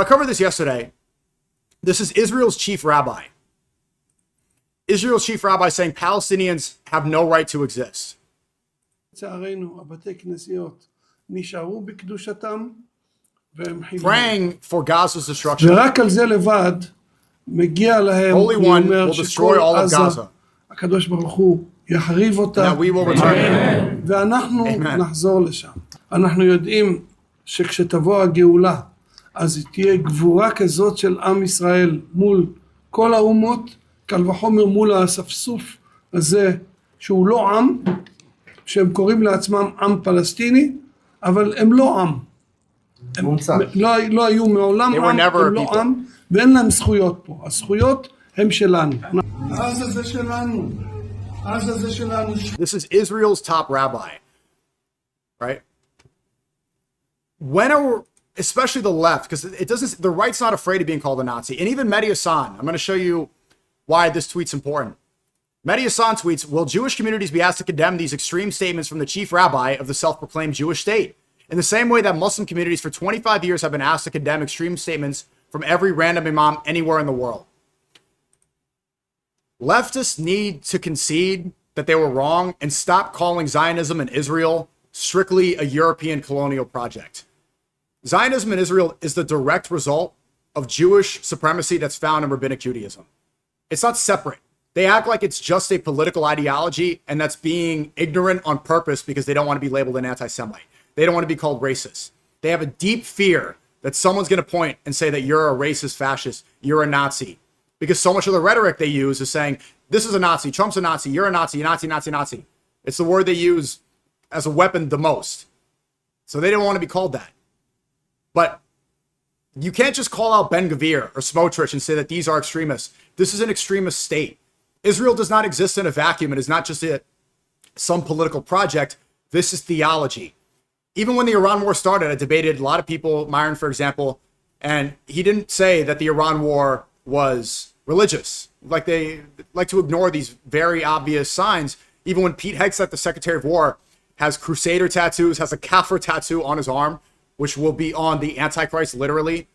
I covered this yesterday. This is Israel's chief rabbi. Israel's chief rabbi saying Palestinians have no right to exist. Praying for Gaza's destruction. Holy One will destroy all of Gaza. That we will return. ואנחנו נחזור לשם. אנחנו יודעים שכשתבוא הגאולה, אז תהיה גבורה כזאת של עם ישראל מול כל האומות, קל וחומר מול האספסוף הזה, שהוא לא עם, שהם קוראים לעצמם עם פלסטיני, אבל הם לא עם. הם לא היו מעולם עם, הם לא עם, ואין להם זכויות פה. הזכויות הם שלנו. עזה זה שלנו. This is Israel's top rabbi, right? When are, especially the left, because it doesn't, the right's not afraid of being called a Nazi. And even Mehdi Hasan, I'm going to show you why this tweet's important. Mehdi Hasan tweets, will Jewish communities be asked to condemn these extreme statements from the chief rabbi of the self-proclaimed Jewish state? In the same way that Muslim communities for 25 years have been asked to condemn extreme statements from every random imam anywhere in the world. Leftists need to concede that they were wrong and stop calling Zionism and Israel strictly a European colonial project. Zionism in Israel is the direct result of Jewish supremacy that's found in Rabbinic Judaism. It's not separate. They act like it's just a political ideology and that's being ignorant on purpose because they don't want to be labeled an anti-Semite. They don't want to be called racist. They have a deep fear that someone's going to point and say that you're a racist fascist, you're a Nazi. Because so much of the rhetoric they use is saying, this is a Nazi, Trump's a Nazi, you're a Nazi, Nazi, Nazi, Nazi. It's the word they use as a weapon the most. So they don't want to be called that. But you can't just call out Ben Gvir or Smotrich and say that these are extremists. This is an extremist state. Israel does not exist in a vacuum. It is not just some political project. This is theology. Even when the Iran war started, I debated a lot of people, Myron, for example, and he didn't say that the Iran war was religious. Like they like to ignore these very obvious signs. Even when Pete Hegseth, the Secretary of War, has Crusader tattoos, has a Kafir tattoo on his arm, which will be on the Antichrist literally.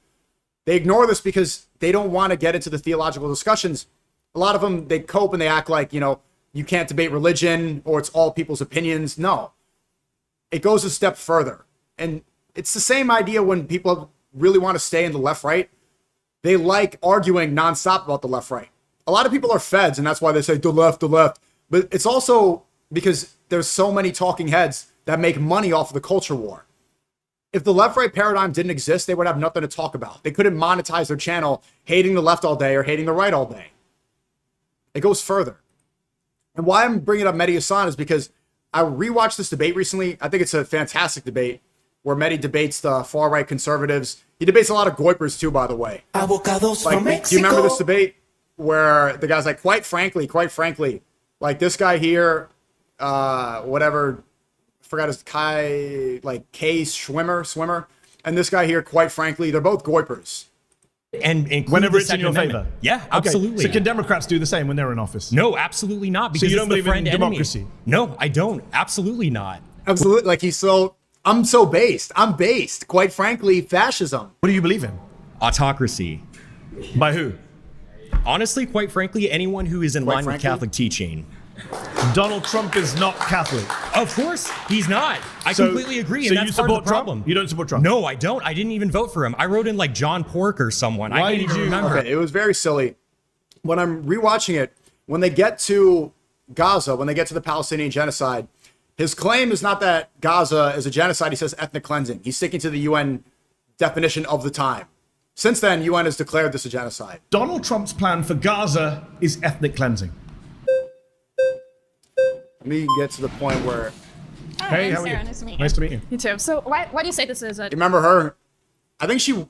They ignore this because they don't want to get into the theological discussions. A lot of them, they cope and they act like, you know, you can't debate religion or it's all people's opinions. No, it goes a step further. And it's the same idea when people really want to stay in the left-right. They like arguing nonstop about the left-right. A lot of people are feds, and that's why they say the left, the left. But it's also because there's so many talking heads that make money off of the culture war. If the left-right paradigm didn't exist, they would have nothing to talk about. They couldn't monetize their channel hating the left all day or hating the right all day. It goes further. And why I'm bringing up Mehdi Hasan is because I rewatched this debate recently. I think it's a fantastic debate where Mehdi debates the far-right conservatives. He debates a lot of goipers too, by the way. Like, do you remember this debate where the guy's like, quite frankly, like this guy here, whatever, I forgot his K swimmer, and this guy here, quite frankly, they're both goipers. And whenever it's in your favor. Yeah, absolutely. Okay. So can Democrats do the same when they're in office? No, absolutely not. Because so you don't believe in democracy? Enemy. No, I don't. Absolutely not. Absolutely. Like I'm so based. I'm based. Quite frankly, fascism. What do you believe in? Autocracy. By who? Honestly, quite frankly, anyone who is in line with Catholic teaching. Donald Trump is not Catholic. Of course, he's not. I completely agree, and that's part of the problem. You don't support Trump? No, I don't. I didn't even vote for him. I wrote in like John Pork or someone. Why I can't even remember. Okay, it was very silly. When I'm rewatching it, when they get to Gaza, when they get to the Palestinian genocide, his claim is not that Gaza is a genocide. He says ethnic cleansing. He's sticking to the UN definition of the time. Since then, UN has declared this a genocide. Donald Trump's plan for Gaza is ethnic cleansing. Let me get to the point where... Hey, how are you? Nice to meet you. Nice to meet you. You too. So why do you say this is a... You remember her? I think she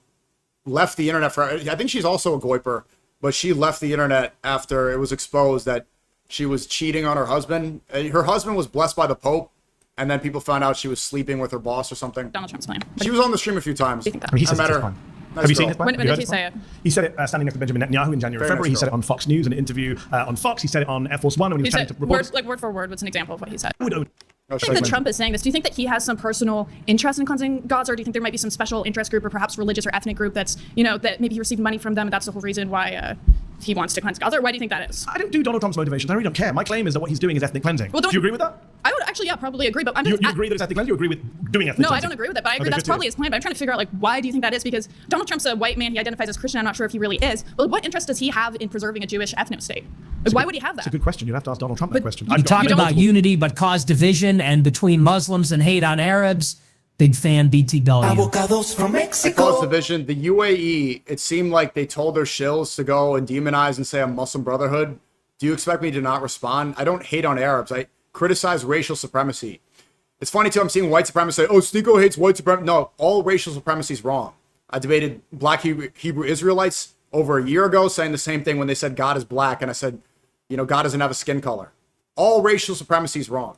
left the internet I think she's also a goiper, but she left the internet after it was exposed that she was cheating on her husband. Her husband was blessed by the Pope, and then people found out she was sleeping with her boss or something. Donald Trump's plan. She was on the stream a few times. He says I met her. Fine. Nice Have you girl. seen his plan? When did he say it? He said it standing next to Benjamin Netanyahu in January, February. He said it on Fox News in an interview on Fox. He said it on Air Force One when he was chatting to reporters. Word for word, what's an example of what he said? I think that Trump is saying this. Do you think that he has some personal interest in cleansing Gaza, or do you think there might be some special interest group or perhaps religious or ethnic group that's, that maybe he received money from them and that's the whole reason why he wants to cleanse Gaza? Or why do you think that is? I don't do Donald Trump's motivations. I really don't care. My claim is that what he's doing is ethnic cleansing. Well, do you agree with that? I would actually, probably agree. But you agree that it's ethnic cleansing? You agree with doing ethnic cleansing? No, I don't agree with that. But I agree that's probably his plan. But I'm trying to figure out, why do you think that is? Because Donald Trump's a white man. He identifies as Christian. I'm not sure if he really is. But what interest does he have in preserving a Jewish ethno state? Why would he have that? It's a good question. You'd have to ask Donald Trump that question. You talk about unity, but cause division and between Muslims and hate on Arabs. Big fan, BTW. Avocados from Mexico. Cause division. The UAE, it seemed like they told their shills to go and demonize and say a Muslim brotherhood. Do you expect me to not respond? I don't hate on Arabs. I criticize racial supremacy. It's funny too, I'm seeing white supremacists say, oh, SNEAKO hates white supremacy. No, all racial supremacy is wrong. I debated black Hebrew Israelites over a year ago saying the same thing when they said God is black. And I said, God doesn't have a skin color. All racial supremacy is wrong.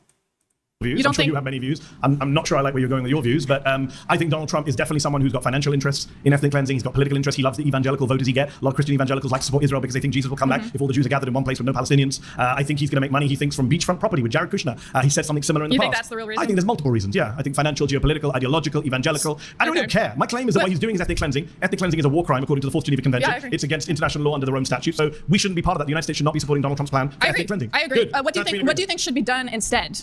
Views. I'm sure you have many views. I'm not sure I like where you're going with your views, but I think Donald Trump is definitely someone who's got financial interests in ethnic cleansing. He's got political interests. He loves the evangelical voters he gets. A lot of Christian evangelicals like to support Israel because they think Jesus will come back if all the Jews are gathered in one place with no Palestinians. I think he's going to make money, he thinks, from beachfront property with Jared Kushner. He said something similar in the past. You think that's the real reason? I think there's multiple reasons, yeah. I think financial, geopolitical, ideological, evangelical. I don't really care. My claim is that what he's doing is ethnic cleansing. Ethnic cleansing is a war crime according to the Fourth Geneva Convention. Yeah, it's against international law under the Rome Statute, so we shouldn't be part of that. The United States should not be supporting Donald Trump's plan for ethnic cleansing. I agree. What do you think should be done instead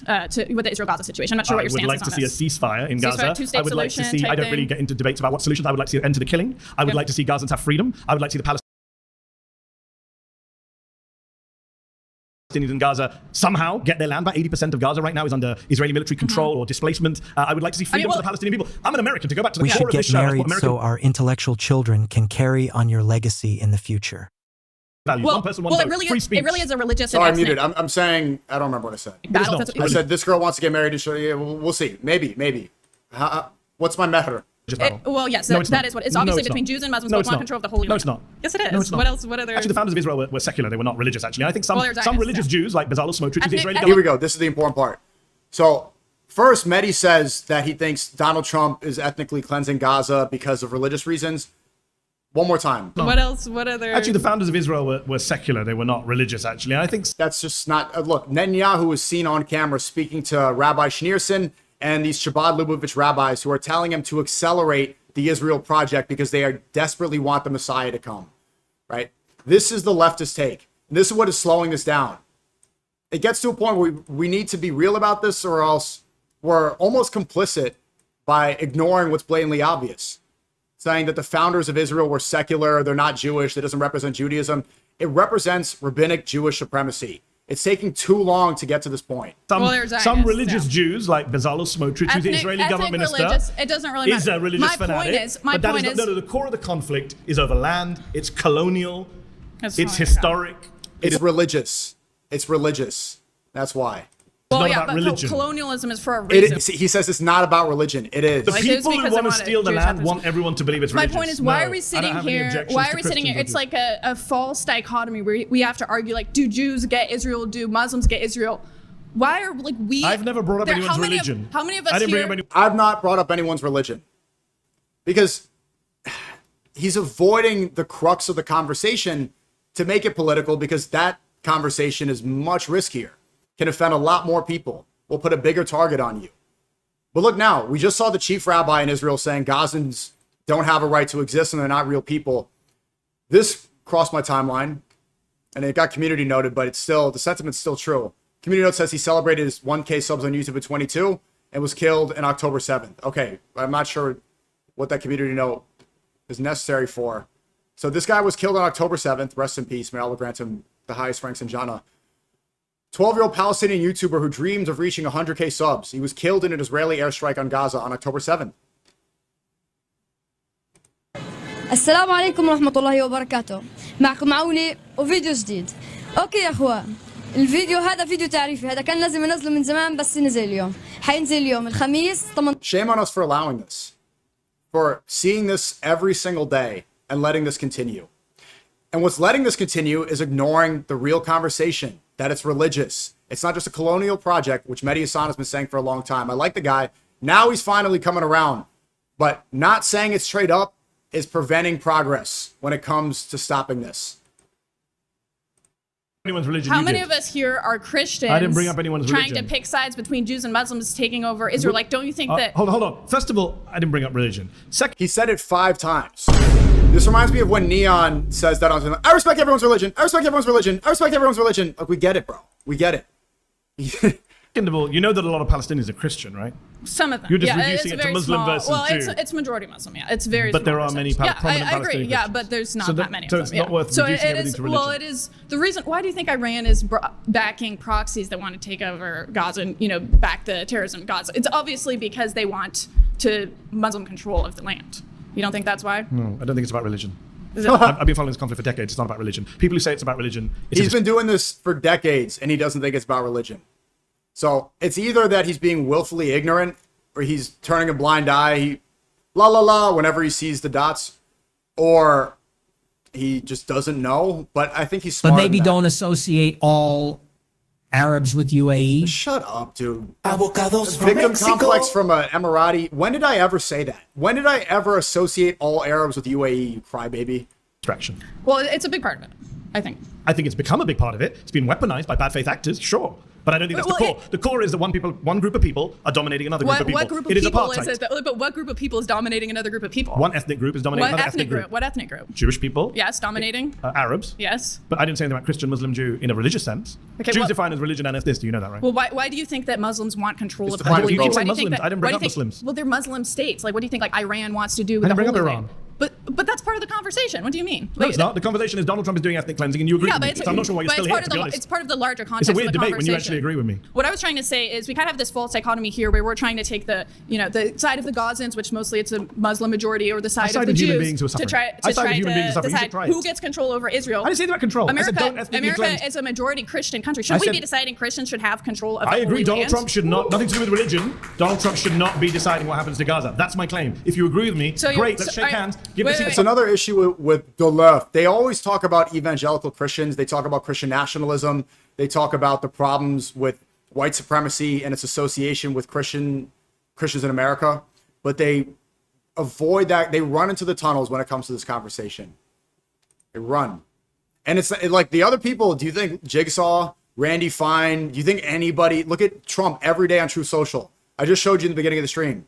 with the Israel-Gaza situation? I'm not sure what your stance is on this. I would like to see a ceasefire in Gaza. Two-state I would like to solution see, I don't type really thing. get into debates about what solutions. I would like to see an end to the killing. I would like to see Gazans have freedom. I would like to see the Palestinians in Gaza somehow get their land. About 80% of Gaza right now is under Israeli military control or displacement. I would like to see freedom for the Palestinian people. I'm an American. To go back to the core of this show, we should get married so our intellectual children can carry on your legacy in the future. Well, it really is a religious. Sorry, I'm muted. I'm saying I don't remember what I said. I said this girl wants to get married to show you. We'll see. Maybe. What's my matter? Well, yes, that is what it's obviously between Jews and Muslims who want control of the Holy Land. No, it's not. Yes, it is. No, it's not. What else? What other? Actually, the founders of Israel were secular. They were not religious. Actually, I think some religious Jews like Bezalel Smotrich, who's the Israeli Here we go. This is the important part. So first, Mehdi says that he thinks Donald Trump is ethnically cleansing Gaza because of religious reasons. One more time. No. What else? What other? Actually, the founders of Israel were secular. They were not religious, actually. I think that's just not. Look, Netanyahu was seen on camera speaking to Rabbi Schneerson and these Chabad Lubavitch rabbis who are telling him to accelerate the Israel project because they are desperately want the Messiah to come. Right? This is the leftist take. And this is what is slowing this down. It gets to a point where we need to be real about this, or else we're almost complicit by ignoring what's blatantly obvious. Saying that the founders of Israel were secular, they're not Jewish, that doesn't represent Judaism. It represents rabbinic Jewish supremacy. It's taking too long to get to this point. Some religious Jews, like Bezalel Smotrich, who's the Israeli government minister, it doesn't really matter. Is a religious fanatic. My point is, the core of the conflict is over land. It's colonial. It's historic. It's religious. It's religious. That's why. Well, yeah, but colonialism is for a reason. He says it's not about religion. It is. The people who want to steal the land want everyone to believe it's religious. My point is, why are we sitting here? Why are we sitting here? It's like a false dichotomy where we have to argue, like, do Jews get Israel? Do Muslims get Israel? Why are we? I've never brought up anyone's religion. How many of us here? I've not brought up anyone's religion because he's avoiding the crux of the conversation to make it political, because that conversation is much riskier. Can offend a lot more people, will put a bigger target on you. But look now, we just saw the chief rabbi in Israel saying Gazans don't have a right to exist and they're not real people. This crossed my timeline and it got community noted, but it's still, the sentiment's still true. Community note says he celebrated his 1K subs on YouTube at 22 and was killed on October 7th. Okay, I'm not sure what that community note is necessary for. So this guy was killed on October 7th. Rest in peace. May Allah grant him the highest ranks in Jannah. 12-year-old Palestinian YouTuber who dreams of reaching 100K subs. He was killed in an Israeli airstrike on Gaza on October 7th. السلام عليكم ورحمة الله وبركاته. معكم عوني وفيديو جديد. اوكي يا اخوان، الفيديو هذا فيديو تعريفي، هذا كان لازم ينزله من زمان بس نزل اليوم. حينزل اليوم الخميس 18. Shame on us for allowing this. For seeing this every single day and letting this continue. And what's letting this continue is ignoring the real conversation, that it's religious. It's not just a colonial project, which Mehdi Hasan has been saying for a long time. I like the guy. Now he's finally coming around. But not saying it straight up is preventing progress when it comes to stopping this. anyone's religion. How you many did. of us here are Christians? I didn't bring up anyone's trying religion. to pick sides between Jews and Muslims taking over Israel. Like, don't you think that? Hold on. First of all, I didn't bring up religion. Second, He said it 5 times. This reminds me of when Neon says that on something. I respect everyone's religion. I respect everyone's religion. I respect everyone's religion. Like, we get it, bro. We get it. second of all, you know that a lot of Palestinians are Christian, right? Some of them. You're just yeah, reducing it's it to very Muslim small. versus well, Jew. it's majority Muslim. Yeah, it's very. But small there are many percentage. prominent I agree. Palestinian Yeah, Christians. but there's not So that many. so of it's them. not yeah. worth so reducing it everything is. to religion. Well, it is the reason. Why do you think Iran is backing proxies that want to take over Gaza and back the terrorism in Gaza? It's obviously because they want to Muslim control of the land. You don't think that's why? No, I don't think it's about religion. Is it- I've been following this conflict for decades. It's not about religion. People who say it's about religion, it's He's a been doing this for decades, and he doesn't think it's about religion. So it's either that he's being willfully ignorant, or he's turning a blind eye, la la la, whenever he sees the dots, or he just doesn't know. But I think he's But smart. maybe don't associate all Arabs with UAE. Shut up, dude. Avocados from Victim Mexico. complex from an Emirati. When did I ever say that? When did I ever associate all Arabs with UAE, you crybaby? distraction. well, it's a big part of it. I think. I think it's become a big part of it. It's been weaponized by bad faith actors, sure. But I don't think that's Well, the core. The core is that one group of people are dominating another group of people. What group of It is people apartheid. is it? But what group of people is dominating another group of people? One ethnic group is dominating What another ethnic group? What ethnic group? Jewish people. Yes, dominating. Arabs. Yes. But I didn't say anything about Christian, Muslim, Jew in a religious sense. Okay, Jews well- defined as religion and ethnicity. You know that, right? Well, why do you think that Muslims want control of the defined as region? both. Why do you Muslims. think that? I didn't why bring do you up think- Muslims. Well, they're Muslim states. Like, what do you think like Iran wants to do I with didn't the bring up Holy Iran. Land? But that's part of the conversation. What do you mean? No, it's not. The conversation is Donald Trump is doing ethnic cleansing, and you agree Yeah, with but me. it's, So I'm not sure why you're but still it's here, part to of be the honest. it's part of the larger context. It's a of weird the debate when you conversation. actually agree with me. What I was trying to say is we kind of have this false dichotomy here where we're trying to take the the side of the Gazans, which mostly it's a Muslim majority, or the side of sided the with human Jews beings who are to suffering. try I to sided with human beings who are suffering. You should decide try who it. gets control over Israel. I didn't say anything about control. I said America, don't ethnically America cleanse. is a majority Christian country. Should we said- be deciding Christians should have control of the I agree. Holy Donald Land? Trump should not, nothing to do with religion. Donald Trump should not be deciding what happens to Gaza. That's my claim. If you agree with me, So you're- great. Let's so- shake alright, hands. Give wait, the seat wait, It's another issue with the left. They always talk about evangelical Christians. They talk about Christian nationalism. They talk about the problems with white supremacy and its association with Christians in America. But they avoid that. They run into the tunnels when it comes to this conversation. They run. And it's like the other people, do you think Jigsaw, Randy Fine, do you think anybody, look at Trump every day on True Social. I just showed you in the beginning of the stream.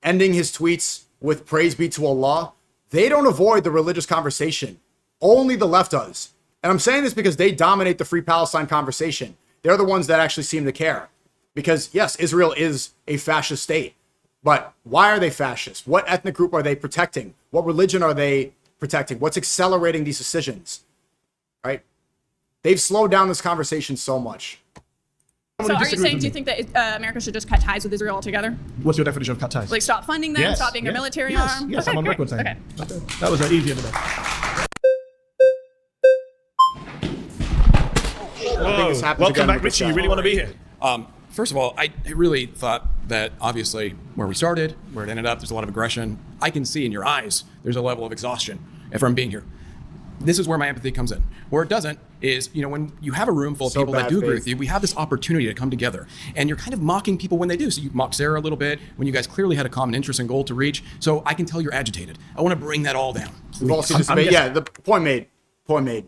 Ending his tweets with praise be to Allah. They don't avoid the religious conversation. Only the left does. And I'm saying this because they dominate the Free Palestine conversation. They're the ones that actually seem to care. Because yes, Israel is a fascist state. But why are they fascist? What ethnic group are they protecting? What religion are they protecting? What's accelerating these decisions? Right? They've slowed down this conversation so much. So are you disagree saying, with do you me. think that America should just cut ties with Israel altogether? What's your definition of cut ties? Like stop funding them, stop being a military arm? Yes, Okay, I'm on great. record saying Okay. that was an easier debate. this happens Welcome again back, with Richie. this You really want to be here? First of all, I really thought that obviously where we started, where it ended up, there's a lot of aggression. I can see in your eyes there's a level of exhaustion from being here. This is where my empathy comes in. Where it doesn't is, when you have a room full of So people that bad do agree faith. with you, we have this opportunity to come together. And you're kind of mocking people when they do. So you mocked Sarah a little bit when you guys clearly had a common interest and goal to reach. So I can tell you're agitated. I want to bring that all down. We've all seen this debate. Yeah, the point made. Point made.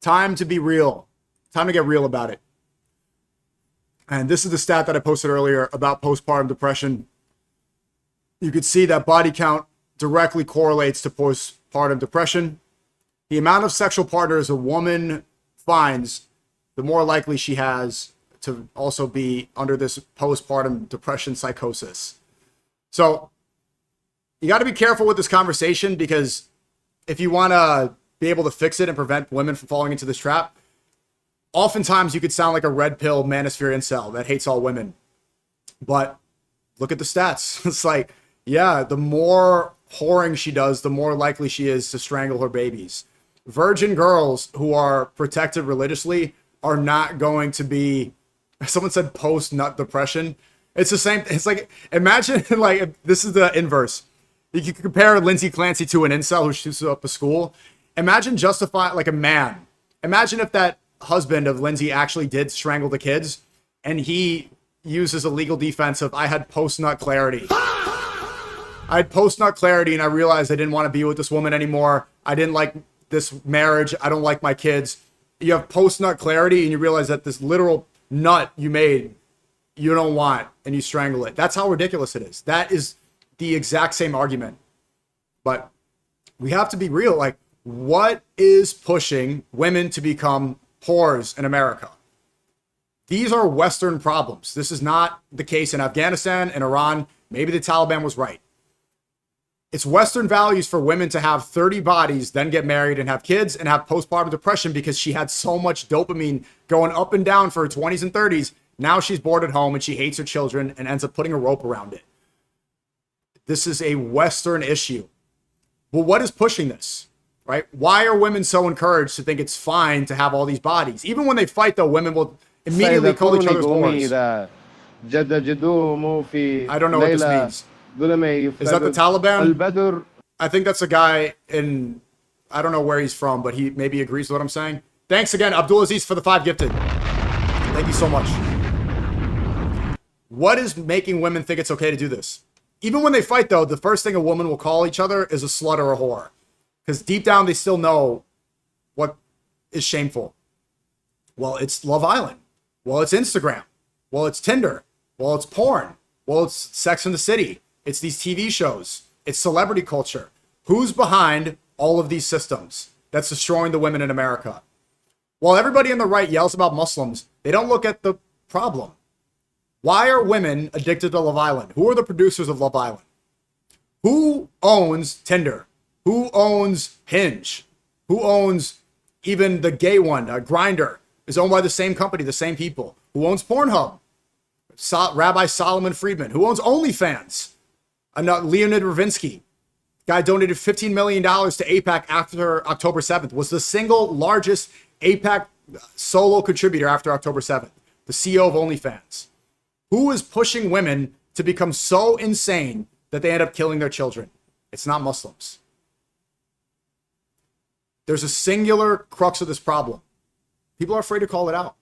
Time to be real. Time to get real about it. And this is the stat that I posted earlier about postpartum depression. You could see that body count directly correlates to postpartum depression. The amount of sexual partners a woman finds, the more likely she has to also be under this postpartum depression psychosis. So you got to be careful with this conversation, because if you want to be able to fix it and prevent women from falling into this trap, oftentimes you could sound like a red pill manosphere incel that hates all women. But look at the stats. It's like, yeah, the more whoring she does, the more likely she is to strangle her babies. Virgin girls who are protected religiously are not going to be, someone said post-nut depression. It's the same. It's like, imagine like, this is the inverse. You can compare Lindsay Clancy to an incel who shoots up a school. Imagine justify like a man. Imagine if that husband of Lindsay actually did strangle the kids, and he uses a legal defense of, I had post-nut clarity. I had post-nut clarity, and I realized I didn't want to be with this woman anymore. I didn't like this marriage. I don't like my kids. you have post-nut clarity and you realize that this literal nut you made, you don't want, and you strangle it. That's how ridiculous it is. That is the exact same argument. But we have to be real. Like, what is pushing women to become whores in America? These are Western problems. This is not the case in Afghanistan and Iran. Maybe the Taliban was right. It's Western values for women to have 30 bodies, then get married and have kids and have postpartum depression because she had so much dopamine going up and down for her 20s and 30s. Now she's bored at home and she hates her children and ends up putting a rope around it. This is a Western issue. Well, what is pushing this, right? Why are women so encouraged to think it's fine to have all these bodies? Even when they fight, though, women will immediately call each other's whores. I don't know what this means. Is that the Taliban? I think that's a guy in, I don't know where he's from, but he maybe agrees with what I'm saying. Thanks again, Abdulaziz, for the 5 gifted. Thank you so much. What is making women think it's okay to do this? Even when they fight, though, the first thing a woman will call each other is a slut or a whore. Because deep down, they still know what is shameful. Well, it's Love Island. Well, it's Instagram. Well, it's Tinder. Well, it's porn. Well, it's Sex and the City. It's these TV shows. It's celebrity culture. Who's behind all of these systems that's destroying the women in America? While everybody on the right yells about Muslims, they don't look at the problem. Why are women addicted to Love Island? Who are the producers of Love Island? Who owns Tinder? Who owns Hinge? Who owns even the gay one? Grindr is owned by the same company, the same people. Who owns Pornhub? Rabbi Solomon Friedman. Who owns OnlyFans? Leonid Ravinsky, guy donated $15 million to AIPAC after October 7th, was the single largest AIPAC solo contributor after October 7th, the CEO of OnlyFans. Who is pushing women to become so insane that they end up killing their children? It's not Muslims. There's a singular crux of this problem. People are afraid to call it out.